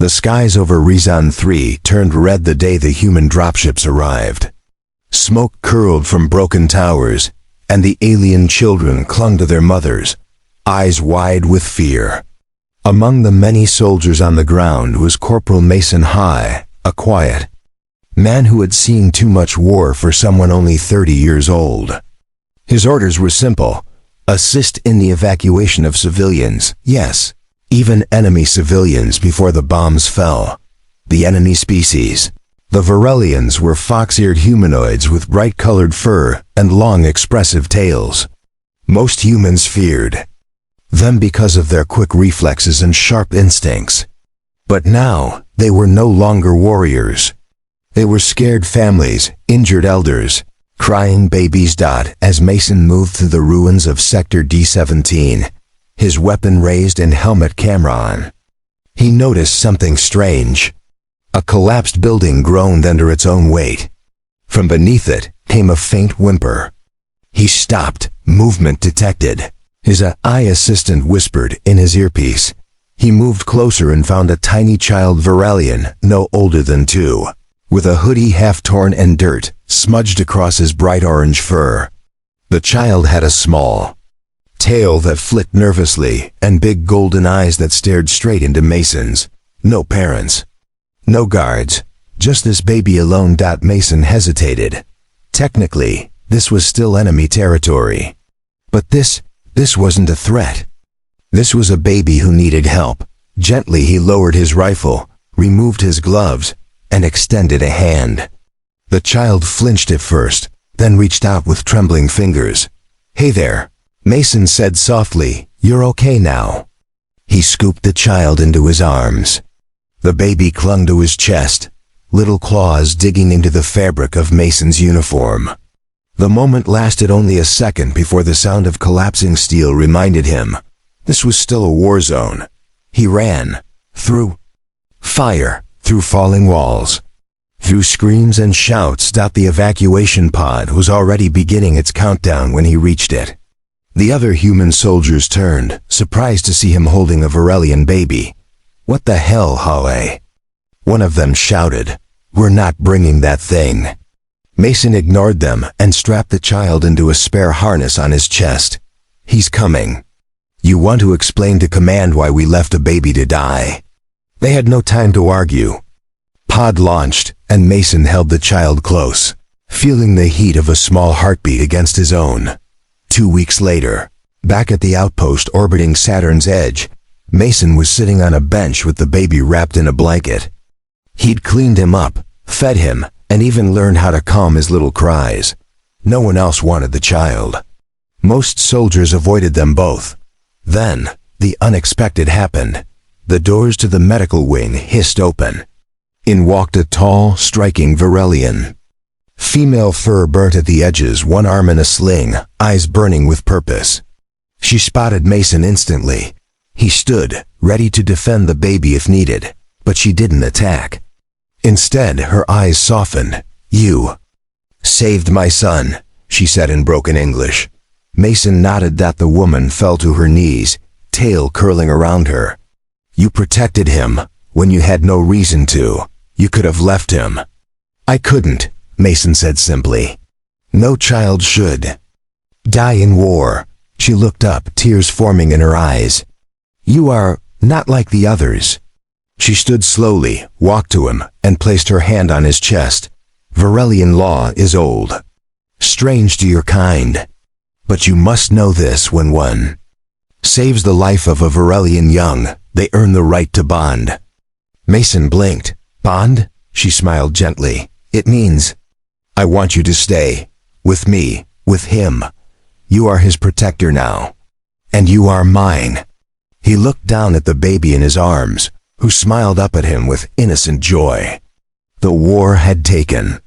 The skies over Rezon 3 turned red the day the human dropships arrived. Smoke curled from broken towers, and the alien children clung to their mothers, eyes wide with fear. Among the many soldiers on the ground was Corporal Mason High, a quiet man who had seen too much war for someone only 30 years old. His orders were simple: assist in the evacuation of civilians, yes, even enemy civilians before the bombs fell. The enemy species. The Varelians were fox-eared humanoids with bright-colored fur and long expressive tails. Most humans feared them because of their quick reflexes and sharp instincts. But now, they were no longer warriors. They were scared families, injured elders, crying babies. As Mason moved through the ruins of Sector D-17, his weapon raised and helmet camera on, he noticed something strange. A collapsed building groaned under its own weight. From beneath it came a faint whimper. He stopped, movement detected. His AI assistant whispered in his earpiece. He moved closer and found a tiny child Varelian, no older than 2, with a hoodie half torn and dirt smudged across his bright orange fur. The child had a small tail that flicked nervously and big golden eyes that stared straight into Mason's. No parents. No guards. Just this baby alone. Mason hesitated. Technically, this was still enemy territory. But this wasn't a threat. This was a baby who needed help. Gently he lowered his rifle, removed his gloves, and extended a hand. The child flinched at first, then reached out with trembling fingers. "Hey there," Mason said softly. "You're okay now." He scooped the child into his arms. The baby clung to his chest, little claws digging into the fabric of Mason's uniform. The moment lasted only a second before the sound of collapsing steel reminded him this was still a war zone. He ran, through fire, through falling walls, through screams and shouts. The evacuation pod was already beginning its countdown when he reached it. The other human soldiers turned, surprised to see him holding a Varelian baby. "What the hell, Halle?" one of them shouted. "We're not bringing that thing." Mason ignored them and strapped the child into a spare harness on his chest. "He's coming. You want to explain to command why we left a baby to die?" They had no time to argue. Pod launched, and Mason held the child close, feeling the heat of a small heartbeat against his own. 2 weeks later, back at the outpost orbiting Saturn's edge, Mason was sitting on a bench with the baby wrapped in a blanket. He'd cleaned him up, fed him, and even learned how to calm his little cries. No one else wanted the child. Most soldiers avoided them both. Then, the unexpected happened. The doors to the medical wing hissed open. In walked a tall, striking Varelian. Female fur burnt at the edges, one arm in a sling, eyes burning with purpose. She spotted Mason instantly. He stood, ready to defend the baby if needed, but she didn't attack. Instead, her eyes softened. "You saved my son," she said in broken English. Mason nodded. The woman fell to her knees, tail curling around her. "You protected him when you had no reason to. You could have left him." "I couldn't," Mason said simply. "No child should die in war." She looked up, tears forming in her eyes. "You are not like the others." She stood slowly, walked to him, and placed her hand on his chest. "Varelian law is old, strange to your kind. But you must know this: when one saves the life of a Varelian young, they earn the right to bond." Mason blinked. "Bond?" She smiled gently. "It means I want you to stay. With me, with him. You are his protector now. And you are mine." He looked down at the baby in his arms, who smiled up at him with innocent joy. The war had taken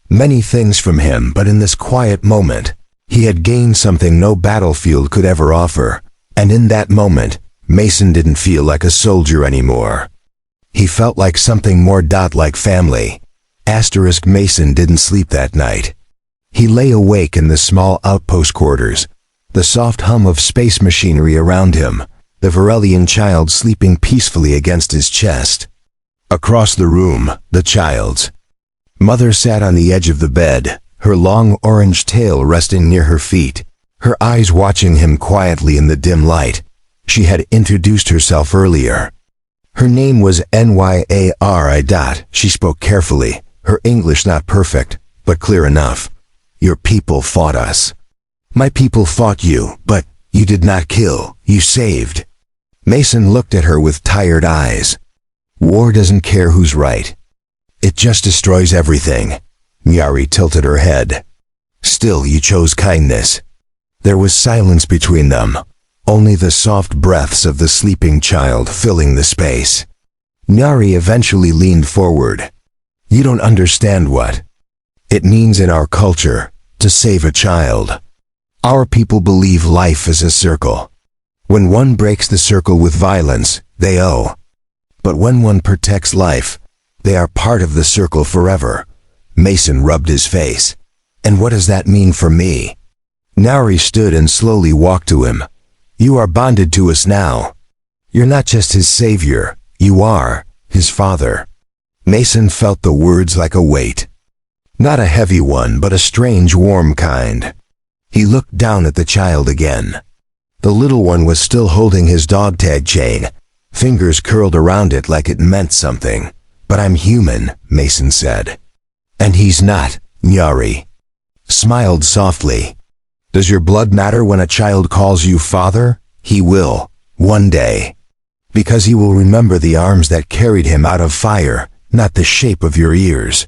many things from him, but in this quiet moment, he had gained something no battlefield could ever offer. And in that moment, Mason didn't feel like a soldier anymore. He felt like something more. Like family. Mason didn't sleep that night. He lay awake in the small outpost quarters, the soft hum of space machinery around him, the Varelian child sleeping peacefully against his chest. Across the room, the child's mother sat on the edge of the bed, her long orange tail resting near her feet, her eyes watching him quietly in the dim light. She had introduced herself earlier. Her name was Nyari. She spoke carefully, her English not perfect, but clear enough. Your people fought us. My people fought you, but you did not kill, you saved. Mason looked at her with tired eyes. War doesn't care who's right. It just destroys everything. Nyari tilted her head. Still, you chose kindness. There was silence between them, only the soft breaths of the sleeping child filling the space. Nyari eventually leaned forward. You don't understand what it means in our culture to save a child. Our people believe life is a circle. When one breaks the circle with violence, they owe. But when one protects life, they are part of the circle forever. Mason rubbed his face. And what does that mean for me? Nyari stood and slowly walked to him. You are bonded to us now. You're not just his savior, you are his father. Mason felt the words like a weight. Not a heavy one, but a strange warm kind. He looked down at the child again. The little one was still holding his dog tag chain, fingers curled around it like it meant something. But I'm human, Mason said. And he's not, Nyari smiled softly. Does your blood matter when a child calls you father? He will, one day. Because he will remember the arms that carried him out of fire, not the shape of your ears.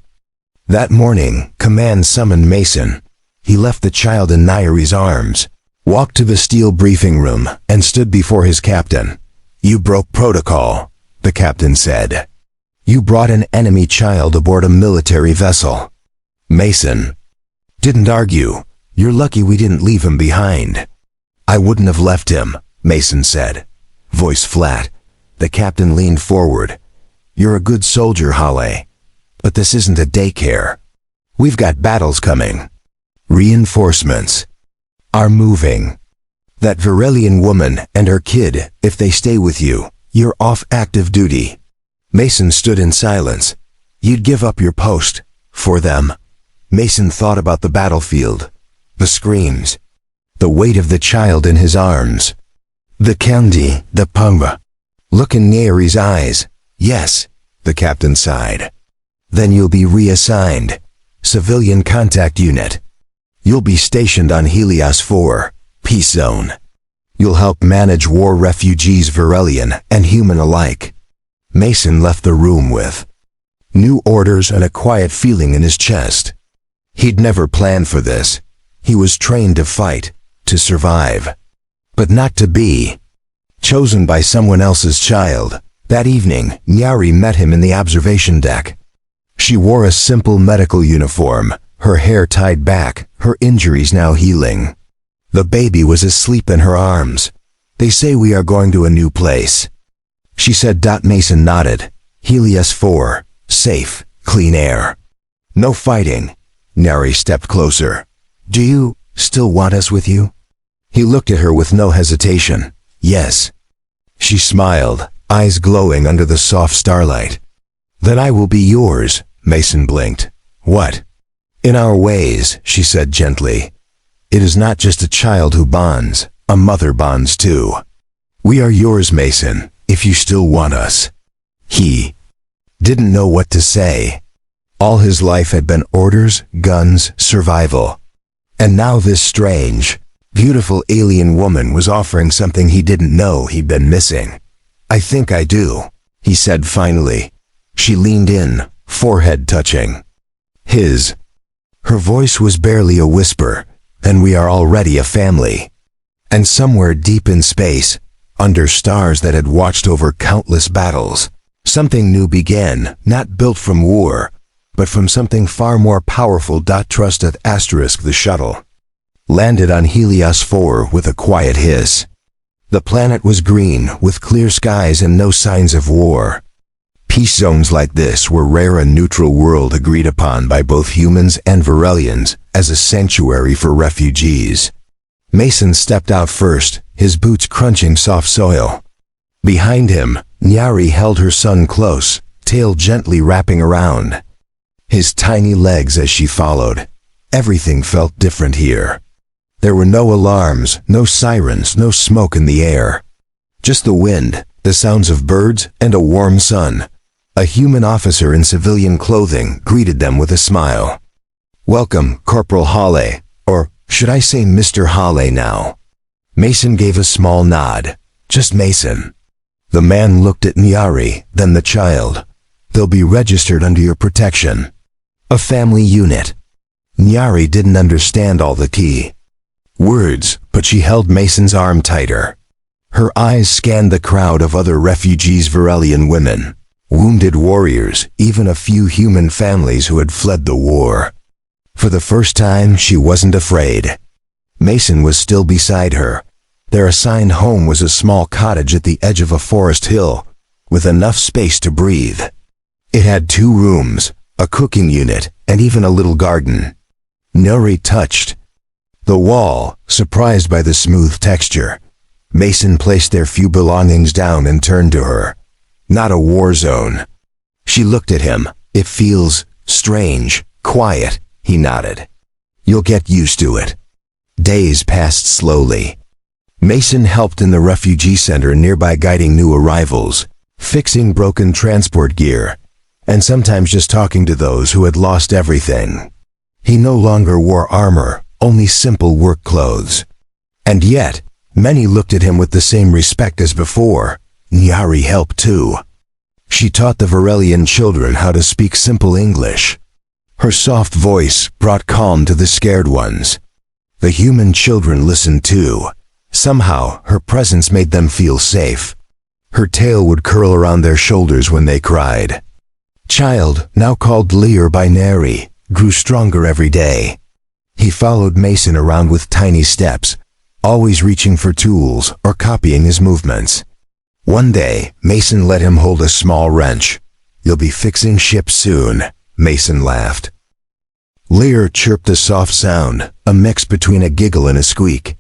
That morning, command summoned Mason. He left the child in Nyari's arms, walked to the steel briefing room, and stood before his captain. You broke protocol, the captain said. You brought an enemy child aboard a military vessel. Mason didn't argue. You're lucky we didn't leave him behind. I wouldn't have left him, Mason said, voice flat. The captain leaned forward. You're a good soldier, Halle. But this isn't a daycare. We've got battles coming. Reinforcements are moving. That Varelian woman and her kid, if they stay with you, you're off active duty. Mason stood in silence. You'd give up your post for them. Mason thought about the battlefield. The screams, the weight of the child in his arms, the candy, the pamba. Look in Nyari's eyes. Yes, the captain sighed. Then you'll be reassigned. Civilian contact unit. You'll be stationed on Helios 4, Peace Zone. You'll help manage war refugees, Varelian and human alike. Mason left the room with new orders and a quiet feeling in his chest. He'd never planned for this. He was trained to fight, to survive, but not to be chosen by someone else's child. That evening, Nyari met him in the observation deck. She wore a simple medical uniform, her hair tied back, her injuries now healing. The baby was asleep in her arms. They say we are going to a new place, she said. Mason nodded. Helios 4, safe, clean air. No fighting. Nyari stepped closer. Do you still want us with you? He looked at her with no hesitation. Yes. She smiled, eyes glowing under the soft starlight. Then I will be yours, Mason blinked. What? In our ways, she said gently. It is not just a child who bonds, a mother bonds too. We are yours, Mason, if you still want us. He didn't know what to say. All his life had been orders, guns, survival. And now this strange, beautiful alien woman was offering something he didn't know he'd been missing. I think I do, he said finally. She leaned in, forehead touching his. Her voice was barely a whisper. Then we are already a family. And somewhere deep in space, under stars that had watched over countless battles, something new began, not built from war, but from something far more powerful. Trusted * the shuttle landed on Helios 4 with a quiet hiss. The planet was green, with clear skies and no signs of war. Peace zones like this were rare. A neutral world agreed upon by both humans and Varelians as a sanctuary for refugees. Mason stepped out first, his boots crunching soft soil. Behind him, Nyari held her son close, tail gently wrapping around. His tiny legs as she followed. Everything felt different here. There were no alarms, no sirens, no smoke in the air. Just the wind, the sounds of birds, and a warm sun. A human officer in civilian clothing greeted them with a smile. "Welcome, Corporal Hale, or should I say Mr. Hale now?" Mason gave a small nod. "Just Mason." The man looked at Nyari, then the child. "They'll be registered under your protection. A family unit." Nyari didn't understand all the key words, but she held Mason's arm tighter. Her eyes scanned the crowd of other refugees, Varelian women, wounded warriors, even a few human families who had fled the war. For the first time, she wasn't afraid. Mason was still beside her. Their assigned home was a small cottage at the edge of a forest hill, with enough space to breathe. It had 2 rooms, a cooking unit, and even a little garden. Nyari touched the wall, surprised by the smooth texture. Mason placed their few belongings down and turned to her. "Not a war zone." She looked at him. "It feels strange, quiet," he nodded. "You'll get used to it." Days passed slowly. Mason helped in the refugee center nearby, guiding new arrivals, fixing broken transport gear, and sometimes just talking to those who had lost everything. He no longer wore armor, only simple work clothes. And yet, many looked at him with the same respect as before. Nyari helped too. She taught the Varelian children how to speak simple English. Her soft voice brought calm to the scared ones. The human children listened too. Somehow, her presence made them feel safe. Her tail would curl around their shoulders when they cried. Child, now called Lear by Nyari, grew stronger every day. He followed Mason around with tiny steps, always reaching for tools or copying his movements. One day, Mason let him hold a small wrench. "You'll be fixing ships soon," Mason laughed. Lear chirped a soft sound, a mix between a giggle and a squeak.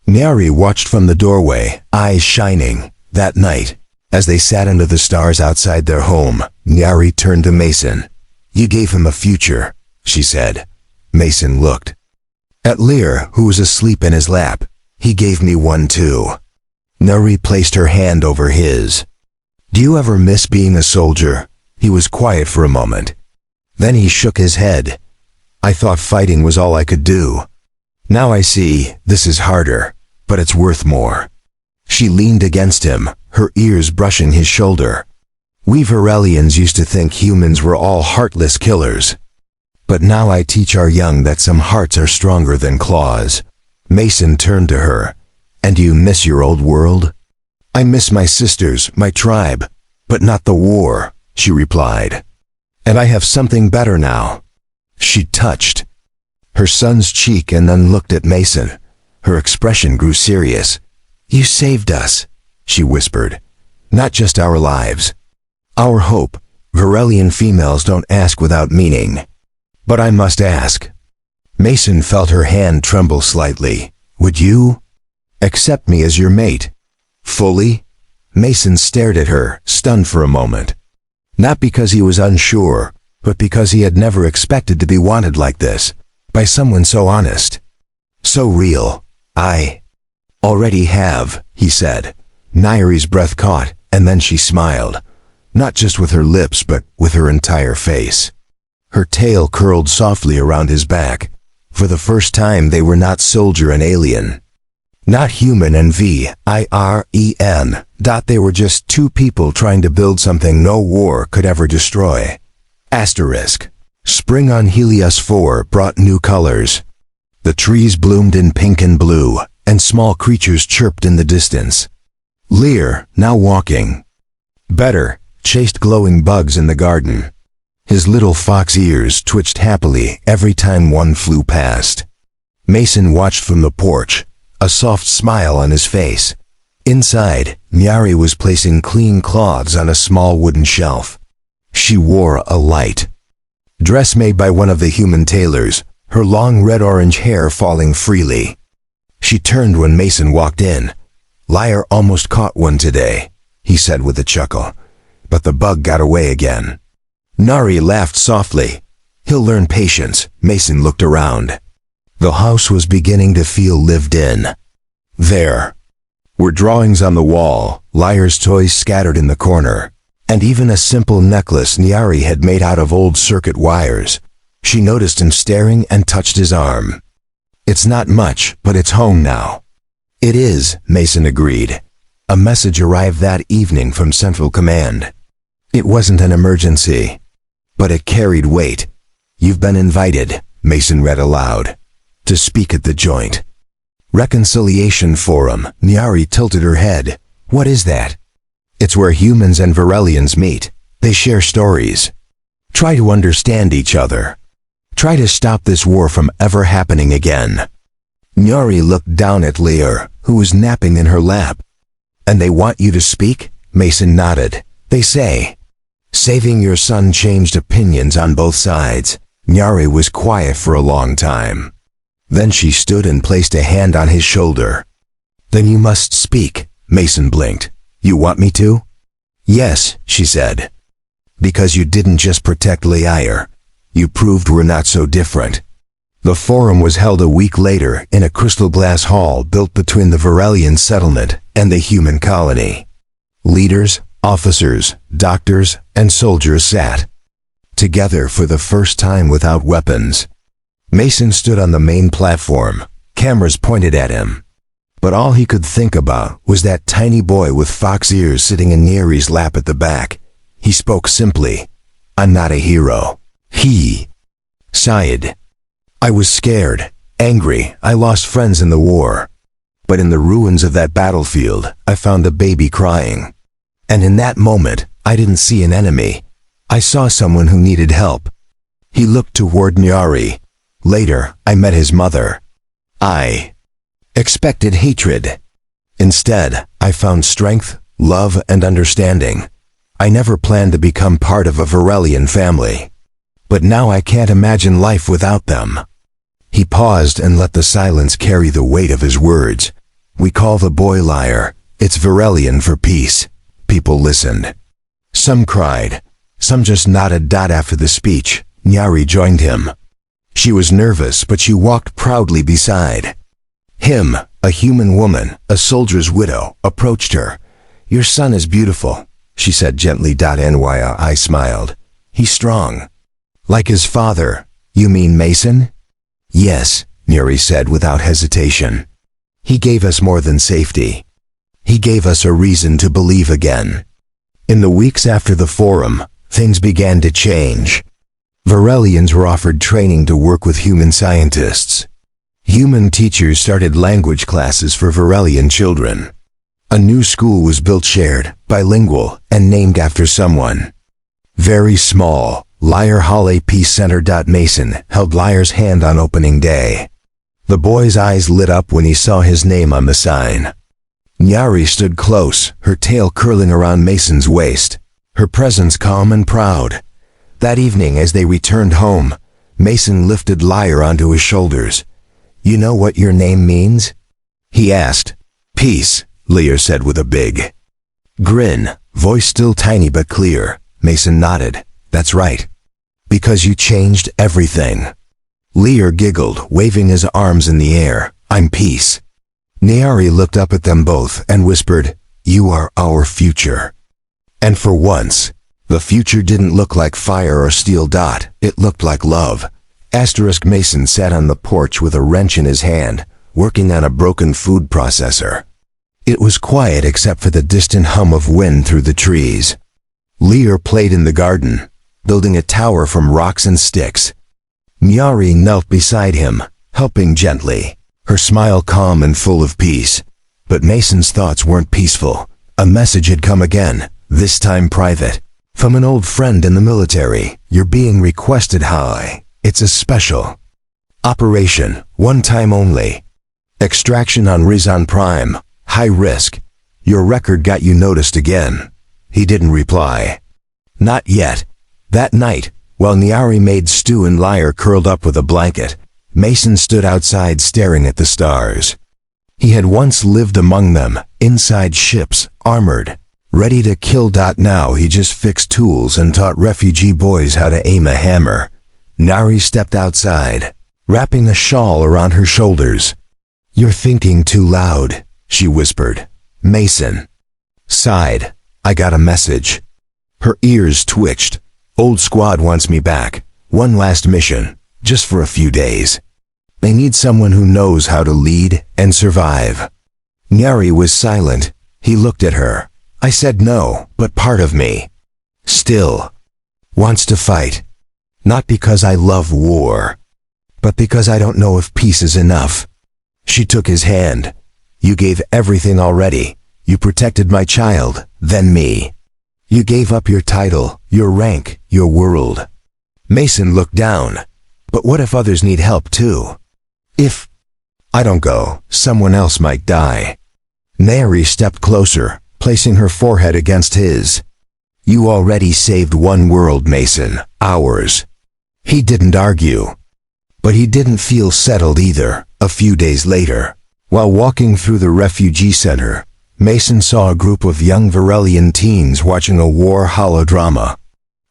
Nyari watched from the doorway, eyes shining. That night, as they sat under the stars outside their home, Nyari turned to Mason. "You gave him a future," she said. Mason looked at Lear, who was asleep in his lap. "He gave me one too." Nyari placed her hand over his. "Do you ever miss being a soldier?" He was quiet for a moment. Then he shook his head. "I thought fighting was all I could do. Now I see this is harder, but it's worth more." She leaned against him, her ears brushing his shoulder. "We Varelians used to think humans were all heartless killers. But now I teach our young that some hearts are stronger than claws." Mason turned to her. "And do you miss your old world?" "I miss my sisters, my tribe, but not the war," she replied. "And I have something better now." She touched her son's cheek and then looked at Mason. Her expression grew serious. "You saved us," she whispered. "Not just our lives. Our hope. Varelian females don't ask without meaning. But I must ask." Mason felt her hand tremble slightly. "Would you accept me as your mate? Fully?" Mason stared at her, stunned for a moment. Not because he was unsure, but because he had never expected to be wanted like this, by someone so honest, so real. "I already have," he said. Nyari's breath caught, and then she smiled. Not just with her lips, but with her entire face. Her tail curled softly around his back. For the first time, they were not soldier and alien. Not human and Viren. They were just 2 people trying to build something no war could ever destroy. Asterisk. Spring on Helios 4 brought new colors. The trees bloomed in pink and blue, and small creatures chirped in the distance. Lear, now walking better, chased glowing bugs in the garden. His little fox ears twitched happily every time one flew past. Mason watched from the porch, a soft smile on his face. Inside, Nyari was placing clean cloths on a small wooden shelf. She wore a light dress made by one of the human tailors, her long red-orange hair falling freely. She turned when Mason walked in. "Liar almost caught one today," he said with a chuckle. but the bug got away again. Nari laughed softly. He'll learn patience. Mason looked around. The house was beginning to feel lived in. There were drawings on the wall, Liar's toys scattered in the corner, and even a simple necklace Nari had made out of old circuit wires. She noticed him staring and touched his arm. It's not much, but it's home now. It is, Mason agreed. A message arrived that evening from Central Command. It wasn't an emergency, but it carried weight. You've been invited, Mason read aloud, to speak at the joint Reconciliation Forum. Nari tilted her head. What is that? It's where humans and Varelians meet. They share stories. Try to understand each other. Try to stop this war from ever happening again. Nari looked down at Lear, who was napping in her lap. And they want you to speak? Mason nodded. They say. Saving your son changed opinions on both sides. Nari was quiet for a long time. Then she stood and placed a hand on his shoulder. Then you must speak, Mason blinked. You want me to? Yes, she said. Because you didn't just protect Liar. You proved we're not so different. The forum was held a week later in a crystal glass hall built between the Varelian settlement and the human colony. Leaders, officers, doctors, and soldiers sat together for the first time without weapons. Mason stood on the main platform, cameras pointed at him. But all he could think about was that tiny boy with fox ears sitting in Neri's lap at the back. He spoke simply. I'm not a hero. He sighed. I was scared, angry. I lost friends in the war. But in the ruins of that battlefield, I found a baby crying. And in that moment, I didn't see an enemy. I saw someone who needed help. He looked toward Nari. Later, I met his mother. I expected hatred. Instead, I found strength, love, and understanding. I never planned to become part of a Varelian family. But now I can't imagine life without them. He paused and let the silence carry the weight of his words. We call the boy Liar. It's Varelian for peace. People listened. Some cried. Some just nodded. After the speech, Nari joined him. She was nervous, but she walked proudly beside him. A human woman, a soldier's widow, approached her. Your son is beautiful, she said gently. Nyi smiled. He's strong. Like his father. You mean Mason? Yes, Neri said without hesitation. He gave us more than safety. He gave us a reason to believe again. In the weeks after the forum, things began to change. Varelians were offered training to work with human scientists. Human teachers started language classes for Varelian children. A new school was built, shared, bilingual, and named after someone. Very small, Liar Hale Peace Center. Mason held Liar's hand on opening day. The boy's eyes lit up when he saw his name on the sign. Nari stood close, her tail curling around Mason's waist, her presence calm and proud. That evening as they returned home, Mason lifted Liar onto his shoulders. You know what your name means? He asked. Peace, Liar said with a big grin, voice still tiny but clear. Mason nodded. That's right. Because you changed everything. Liar giggled, waving his arms in the air. I'm Peace. Nari looked up at them both and whispered, You are our future. And for once, the future didn't look like fire or steel. It looked like love. Mason sat on the porch with a wrench in his hand, working on a broken food processor. It was quiet except for the distant hum of wind through the trees. Lear played in the garden, building a tower from rocks and sticks. Nari knelt beside him, helping gently, her smile calm and full of peace. But Mason's thoughts weren't peaceful. A message had come again, this time private. From an old friend in the military. You're being requested high. It's a special operation, one time only. Extraction on Rizan Prime, high risk. Your record got you noticed again. He didn't reply. Not yet. That night, while Nari made stew and Liar curled up with a blanket, Mason stood outside staring at the stars. He had once lived among them, inside ships, armored, Ready to kill. Now he just fixed tools and taught refugee boys how to aim a hammer. Nari stepped outside, wrapping a shawl around her shoulders. "You're thinking too loud," she whispered. Mason sighed. "I got a message." Her ears twitched. "Old squad wants me back. One last mission, just for a few days. They need someone who knows how to lead and survive." Nari was silent. He looked at her. "I said no, but part of me still wants to fight. Not because I love war, but because I don't know if peace is enough." She took his hand. "You gave everything already. You protected my child, then me. You gave up your title, your rank, your world." Mason looked down. "But what if others need help too? If I don't go, someone else might die." Nari stepped closer, placing her forehead against his. "You already saved one world, Mason, ours." He didn't argue. But he didn't feel settled either. A few days later, while walking through the refugee center, Mason saw a group of young Varelian teens watching a war holodrama.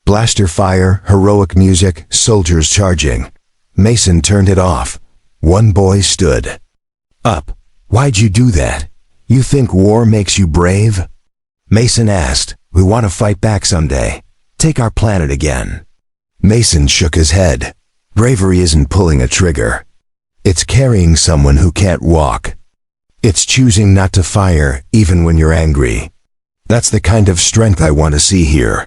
Blaster fire, heroic music, soldiers charging. Mason turned it off. One boy stood up. "Why'd you do that? You think war makes you brave?" Mason asked. "We want to fight back someday. Take our planet again." Mason shook his head. "Bravery isn't pulling a trigger. It's carrying someone who can't walk. It's choosing not to fire even when you're angry. That's the kind of strength I want to see here."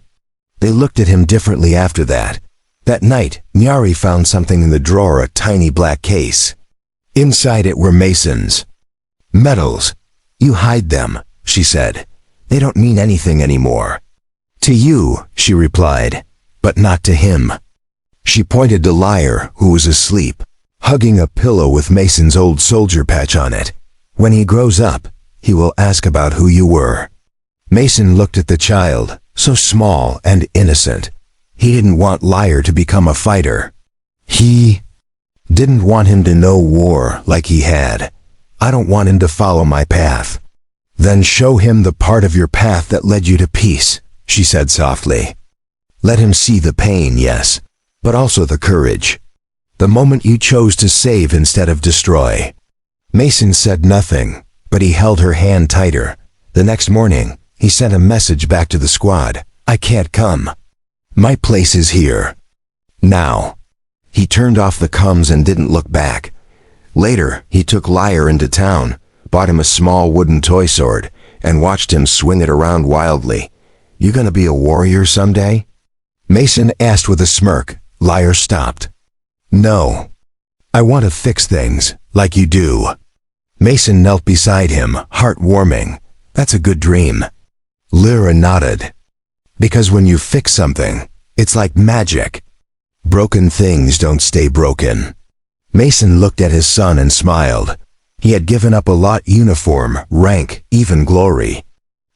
They looked at him differently after that. That night, Nyari found something in the drawer, a tiny black case. Inside it were Mason's medals. "You hide them," she said. "They don't mean anything anymore." "To you," she replied, "but not to him." She pointed to Liar, who was asleep, hugging a pillow with Mason's old soldier patch on it. "When he grows up, he will ask about who you were." Mason looked at the child, so small and innocent. He didn't want Liar to become a fighter. He didn't want him to know war like he had. "I don't want him to follow my path." "Then show him the part of your path that led you to peace," she said softly. "Let him see the pain, yes, but also the courage. The moment you chose to save instead of destroy." Mason said nothing, but he held her hand tighter. The next morning, he sent a message back to the squad. "I can't come. My place is here. Now." He turned off the comms and didn't look back. Later, he took Liar into town, bought him a small wooden toy sword, and watched him swing it around wildly. "You gonna be a warrior someday?" Mason asked with a smirk. Liar stopped. "No. I want to fix things, like you do." Mason knelt beside him, heart warming. "That's a good dream." Lyra nodded. "Because when you fix something, it's like magic. Broken things don't stay broken." Mason looked at his son and smiled. He had given up a lot: uniform, rank, even glory.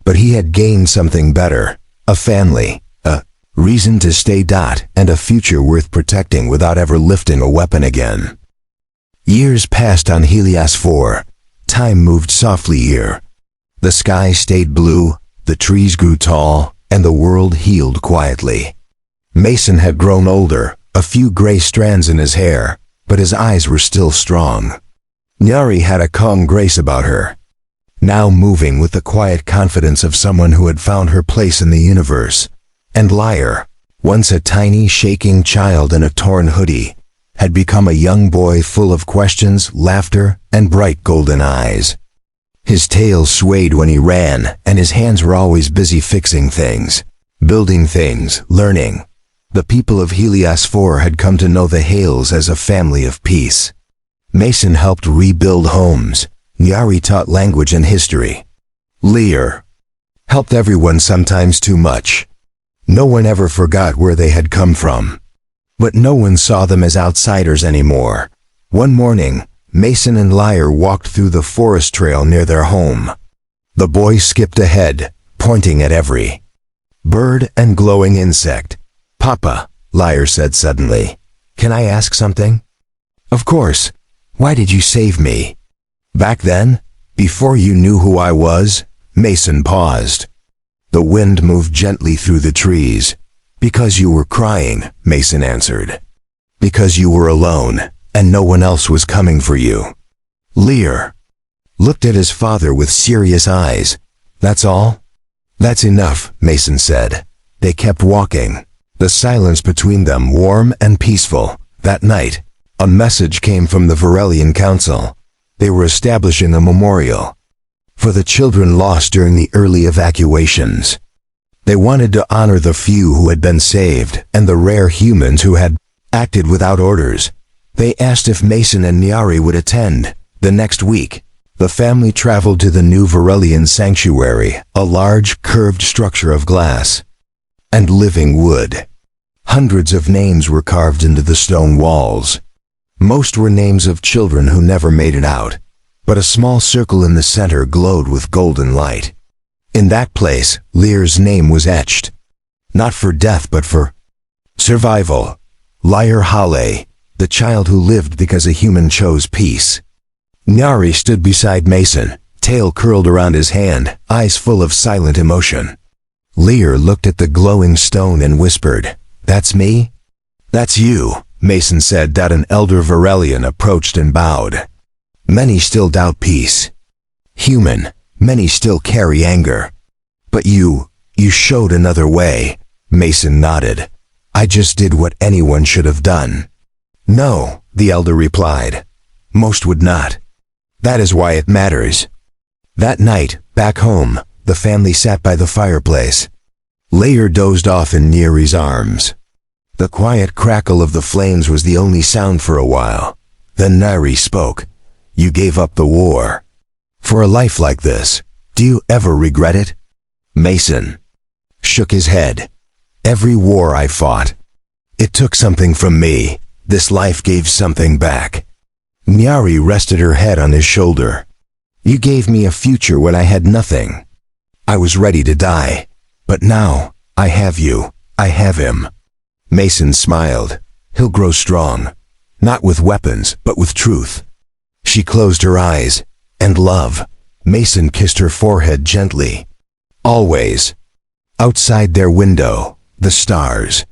But he had gained something better: a family, a reason to stay. And a future worth protecting without ever lifting a weapon again. Years passed on Helios 4. Time moved softly here. The sky stayed blue, the trees grew tall, and the world healed quietly. Mason had grown older, a few gray strands in his hair, but his eyes were still strong. Nyari had a calm grace about her, now moving with the quiet confidence of someone who had found her place in the universe. And Liar, once a tiny, shaking child in a torn hoodie, had become a young boy full of questions, laughter, and bright golden eyes. His tail swayed when he ran, and his hands were always busy fixing things, building things, learning. The people of Helios 4 had come to know the Hales as a family of peace. Mason helped rebuild homes. Nyari taught language and history. Lear helped everyone, sometimes too much. No one ever forgot where they had come from. But no one saw them as outsiders anymore. One morning, Mason and Liar walked through the forest trail near their home. The boy skipped ahead, pointing at every bird and glowing insect. "Papa," Liar said suddenly, "can I ask something?" "Of course. Why did you save me?" "Back then, before you knew who I was," Mason paused. The wind moved gently through the trees. Because you were crying, Mason answered. Because you were alone, and no one else was coming for you. Lear looked at his father with serious eyes. That's all? That's enough, Mason said. They kept walking, the silence between them warm and peaceful. That night, a message came from the Varelian Council. They were establishing a memorial for the children lost during the early evacuations. They wanted to honor the few who had been saved and the rare humans who had acted without orders. They asked if Mason and Nyari would attend. The next week, the family traveled to the new Varelian sanctuary, a large, curved structure of glass and living wood. Hundreds of names were carved into the stone walls. Most were names of children who never made it out, but a small circle in the center glowed with golden light. In that place, Lear's name was etched. Not for death but for survival. Lyre Hale, the child who lived because a human chose peace. Nyari stood beside Mason, tail curled around his hand, eyes full of silent emotion. Lear looked at the glowing stone and whispered, "That's me?" "That's you," Mason said. An elder Varelian approached and bowed. "Many still doubt peace. Human, many still carry anger. But you showed another way." Mason nodded. "I just did what anyone should have done." "No," the elder replied. "Most would not. That is why it matters." That night, back home, the family sat by the fireplace. Lear dozed off in Nyari's arms. The quiet crackle of the flames was the only sound for a while. Then Nyari spoke. "You gave up the war. For a life like this, do you ever regret it?" Mason shook his head. "Every war I fought, it took something from me. This life gave something back." Nyari rested her head on his shoulder. "You gave me a future when I had nothing. I was ready to die. But now, I have you. I have him." Mason smiled. "He'll grow strong. Not with weapons, but with truth." She closed her eyes. "And love." Mason kissed her forehead gently. "Always." Outside their window, the stars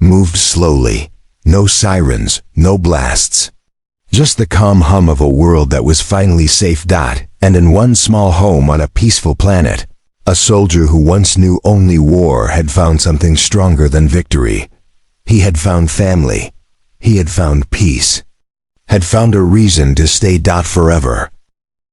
moved slowly. No sirens, no blasts. Just the calm hum of a world that was finally safe. And in one small home on a peaceful planet, a soldier who once knew only war had found something stronger than victory. He had found family. He had found peace. Had found a reason to stay. Forever.